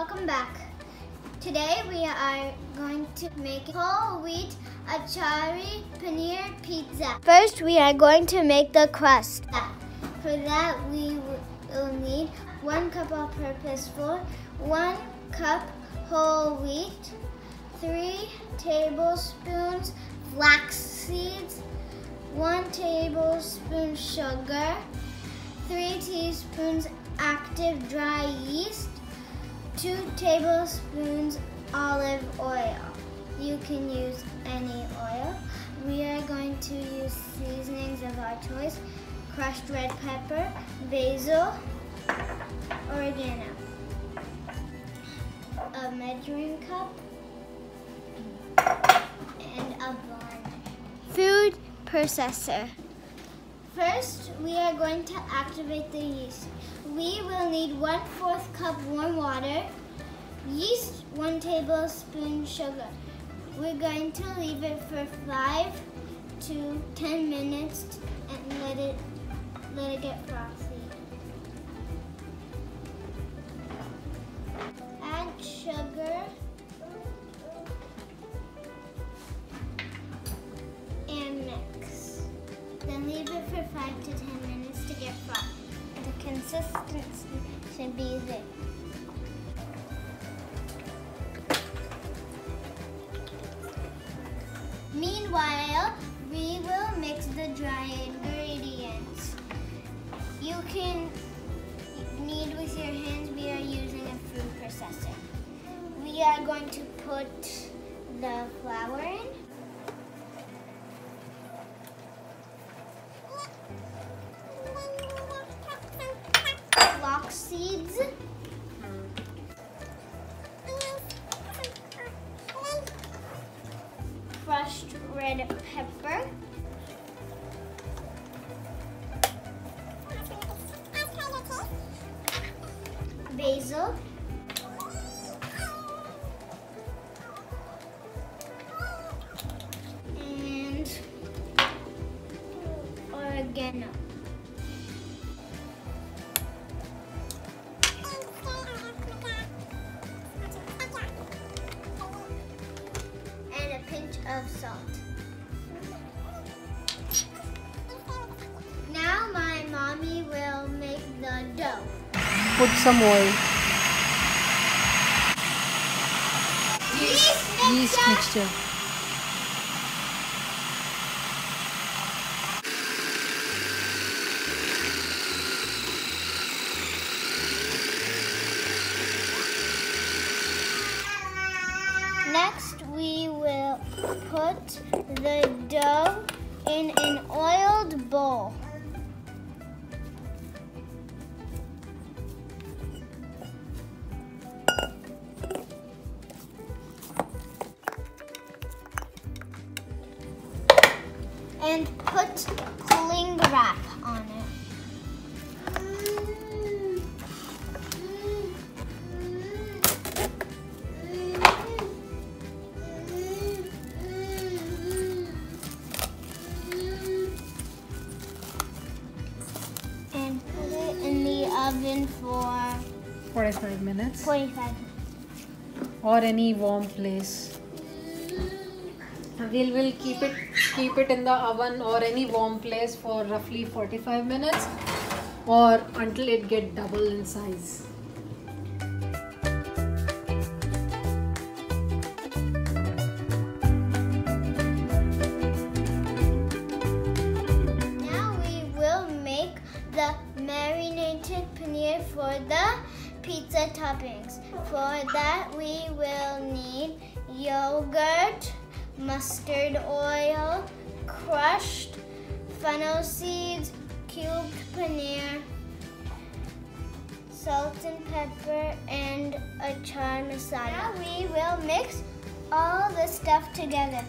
welcome back. Today we are going to make whole wheat Achari Peppy Pizza. First we are going to make the crust. For that we will need 1 cup all-purpose flour, 1 cup whole wheat, 3 tablespoons flax seeds, 1 tablespoon sugar, 3 teaspoons active dry yeast, 2 tablespoons olive oil. You can use any oil. We are going to use seasonings of our choice: crushed red pepper, basil, oregano, a measuring cup, and a blender. Food processor. First, we are going to activate the yeast. We will need 1/4 cup warm water, yeast, 1 tablespoon sugar. We're going to leave it for 5 to 10 minutes and let it get frothy. Add sugar and mix. Then leave it for 5 to 10 minutes to get frothy. The consistency should be there. Meanwhile, we will mix the dry ingredients. You can knead with your hands. We are using a food processor. We are going to put the flour in. Flax seeds. Crushed red pepper. Basil. And oregano. Of salt. Now my mommy will make the dough. Put some oil. Yeast mixture. Next, we will put the dough in an oiled bowl. And put cling wrap on it. Oven for 45 minutes. 45 minutes. Or any warm place. We'll keep it in the oven or any warm place for roughly 45 minutes or until it gets double in size. Now we will make the marinated paneer for the pizza toppings. For that we will need yogurt, mustard oil, crushed fennel seeds, cubed paneer, salt and pepper, and achari masala. Now we will mix all this stuff together.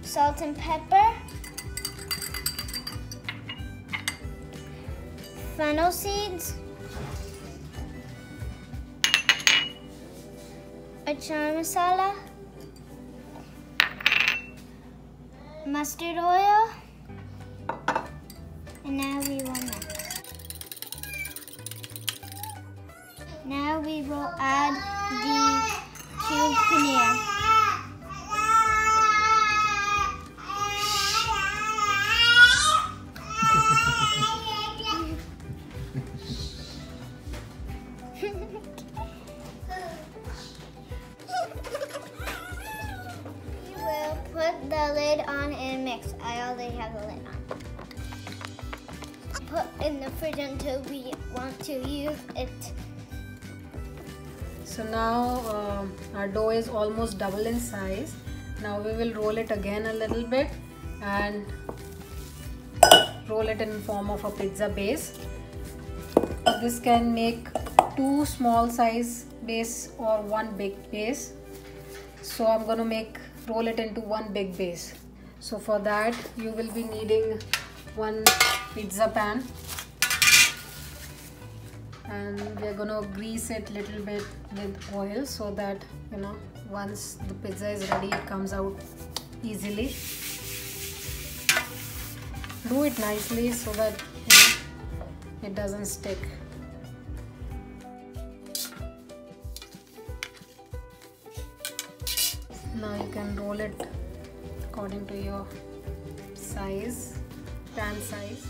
Salt and pepper, fennel seeds, achari masala, mustard oil, and now we will mix. Now we will add the cubed paneer. You will put the lid on and mix. I already have the lid on. Put in the fridge until we want to use it. So now our dough is almost double in size. Now we will roll it again a little bit and roll it in form of a pizza base. This can make 2 small size base or 1 big base. So I'm going to roll it into 1 big base. So for that you will be needing 1 pizza pan, and we're going to grease it a little bit with oil so that once the pizza is ready it comes out easily. Do it nicely so that it doesn't stick. Now you can roll it according to your size, pan size.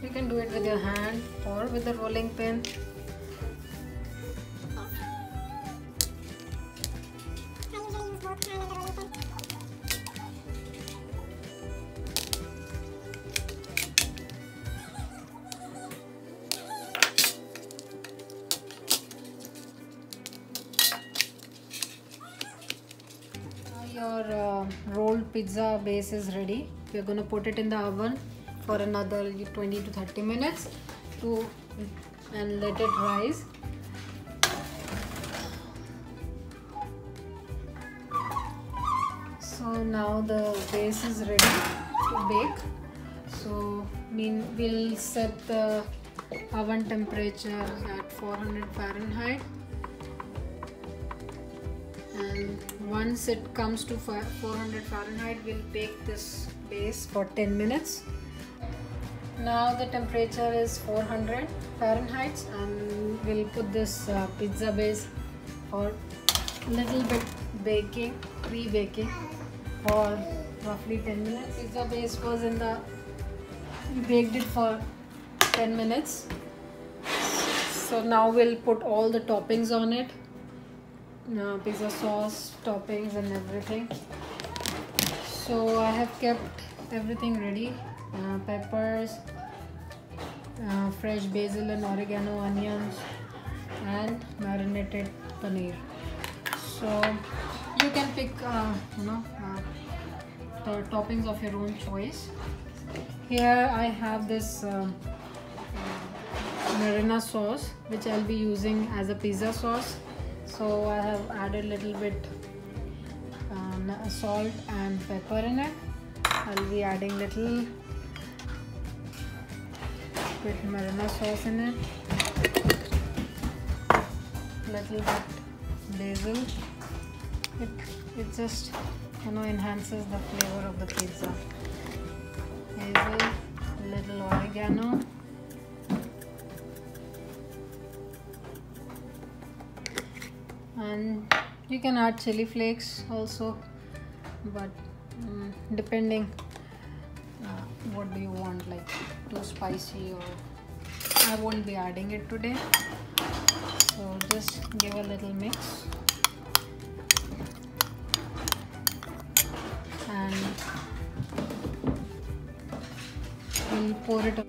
You can do it with your hand or with the rolling pin. Your rolled pizza base is ready. We are going to put it in the oven for another 20 to 30 minutes and let it rise. So now the base is ready to bake. So we'll set the oven temperature at 400 Fahrenheit. And once it comes to 400 Fahrenheit, we'll bake this base for 10 minutes. Now the temperature is 400 Fahrenheit and we'll put this pizza base for a little bit baking, pre-baking for roughly 10 minutes. Pizza base was we baked it for 10 minutes. So now we'll put all the toppings on it. Pizza sauce, toppings and everything. So I have kept everything ready. Peppers, fresh basil and oregano, onions and marinated paneer. So you can pick the toppings of your own choice. Here I have this marinara sauce which I'll be using as a pizza sauce. So I have added a little bit salt and pepper in it. I'll be adding little bit marinara sauce in it, little bit basil. It just enhances the flavor of the pizza. Basil, little oregano, and you can add chili flakes also, but depending what do you want, like too spicy, or I won't be adding it today. So just give a little mix and we'll pour it up.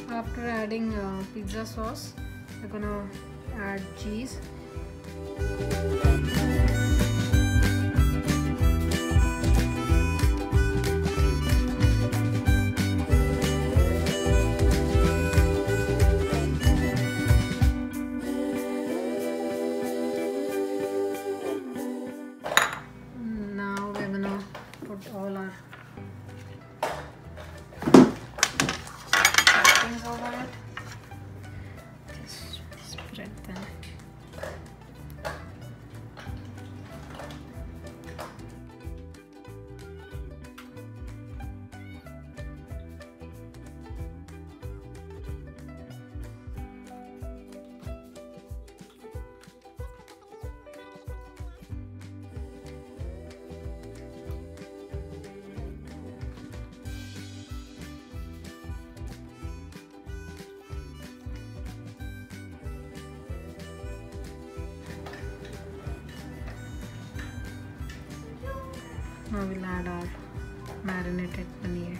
After adding pizza sauce, we're gonna add cheese. Now we're gonna put all our toppings over it. Just spread them. Now we'll add our marinated paneer.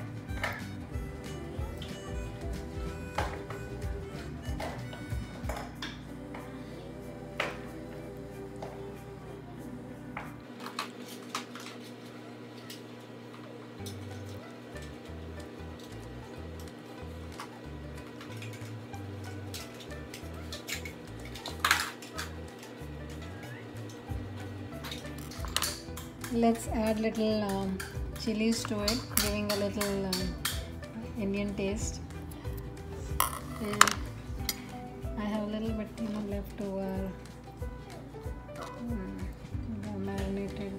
Let's add little chilies to it, giving a little Indian taste. And I have a little bit left over the marinated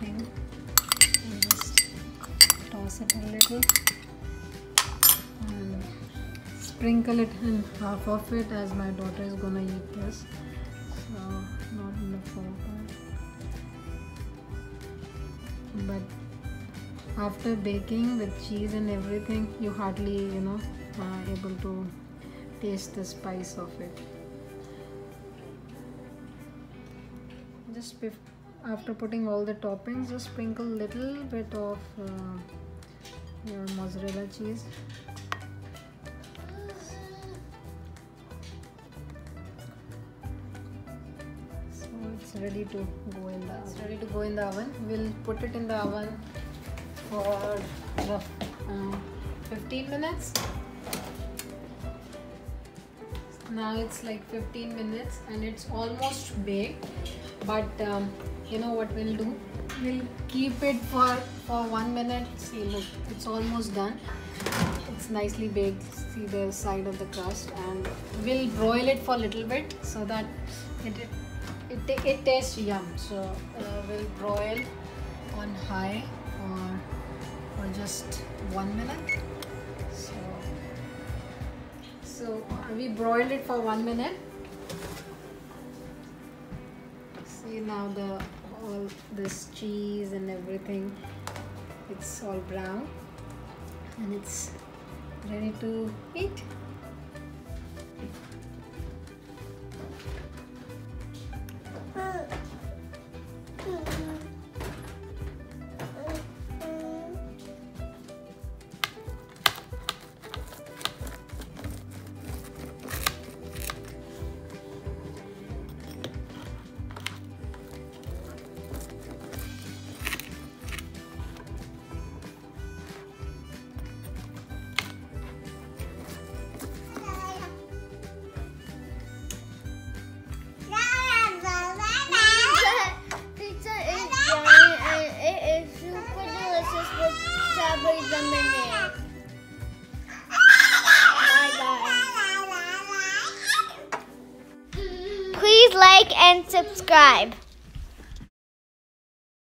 thing. And just toss it a little and sprinkle it in half of it, as my daughter is gonna eat this. So not in the full part, but after baking with cheese and everything, you hardly able to taste the spice of it. Just after putting all the toppings, just sprinkle little bit of your mozzarella cheese. It's ready to go in the oven. It's ready to go in the oven. We'll put it in the oven for 15 minutes. Now it's like 15 minutes and it's almost baked. But you know what we'll do? We'll keep it for 1 minute. See, look, it's almost done. It's nicely baked. See the side of the crust, and we'll broil it for a little bit so that it tastes yum. So we'll broil on high for just 1 minute. So we broiled it for 1 minute. See, now all this cheese and everything, it's all brown and it's ready to eat. Please like and subscribe.